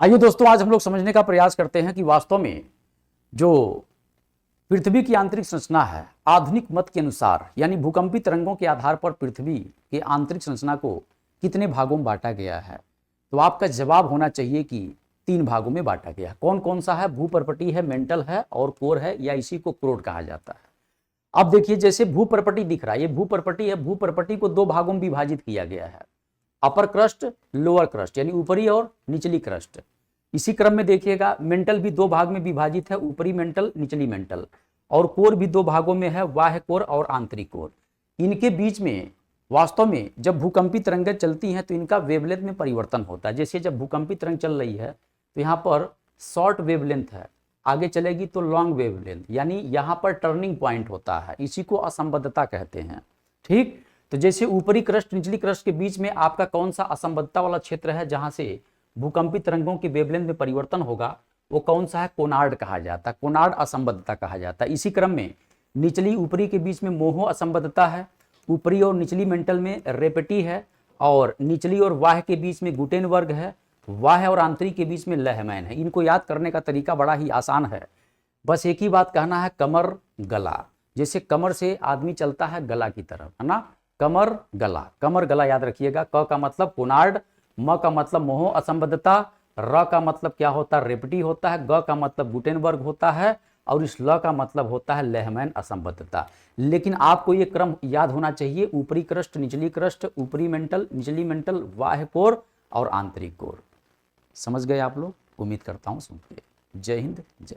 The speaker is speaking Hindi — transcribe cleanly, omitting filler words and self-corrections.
आइए दोस्तों, आज हम लोग समझने का प्रयास करते हैं कि वास्तव में जो पृथ्वी की आंतरिक संरचना है, आधुनिक मत के अनुसार यानी भूकंपी तरंगों के आधार पर पृथ्वी के आंतरिक संरचना को कितने भागों में बांटा गया है। तो आपका जवाब होना चाहिए कि 3 भागों में बांटा गया। कौन कौन सा है? भूपर्पटी है, मेंटल है और कोर है, या इसी को क्रोड कहा जाता है। अब देखिए, जैसे भूपर्पटी दिख रहा है, ये भूपर्पटी है। भूपर्पटी को 2 भागों में विभाजित किया गया है, अपर क्रस्ट, लोअर क्रस्ट, यानी ऊपरी और निचली क्रस्ट। इसी क्रम में देखिएगा, मेंटल भी 2 भाग में विभाजित है, ऊपरी मेंटल, निचली मेंटल। और कोर भी 2 भागों में है, बाह्य कोर और आंतरिक कोर। इनके बीच में वास्तव में जब भूकंपी तरंगें चलती हैं तो इनका वेवलेंथ में परिवर्तन होता है। जैसे जब भूकंपी तरंग चल रही है तो यहाँ पर शॉर्ट वेवलेंथ है, आगे चलेगी तो लॉन्ग वेवलेंथ, यानी यहाँ पर टर्निंग पॉइंट होता है। इसी को असंबद्धता कहते हैं। ठीक, तो जैसे ऊपरी क्रस्ट निचली क्रस्ट के बीच में आपका कौन सा असंबद्धता वाला क्षेत्र है जहां से भूकंपी तरंगों की वेवलेंथ में परिवर्तन होगा, वो कौन सा है? कोनार्ड कहा जाता है, कोनार्ड असंबद्धता कहा जाता है। इसी क्रम में निचली ऊपरी के बीच में मोहो असंबद्धता है, ऊपरी और निचली मेंटल में रेपेटी है, और निचली और वाह्य के बीच में गुटेनबर्ग है, वाह्य और आंतरिक के बीच में लहमैन है। इनको याद करने का तरीका बड़ा ही आसान है, बस एक ही बात कहना है, कमर गला। जैसे कमर से आदमी चलता है गला की तरफ, है ना, कमर गला, कमर गला याद रखिएगा। क का मतलब कोनार्ड, म का मतलब मोहो असंबद्धता, र का मतलब क्या होता है? रेपेटी होता है, ग का मतलब गुटेनबर्ग होता है, और इस ल का मतलब होता है लहमैन असंबद्धता। लेकिन आपको ये क्रम याद होना चाहिए, ऊपरी क्रस्ट, निचली क्रस्ट, ऊपरी मेंटल, निचली मेंटल, बाह्य कोर और आंतरिक कोर। समझ गए आप लोग? उम्मीद करता हूं समझ गए। जय हिंद, जय।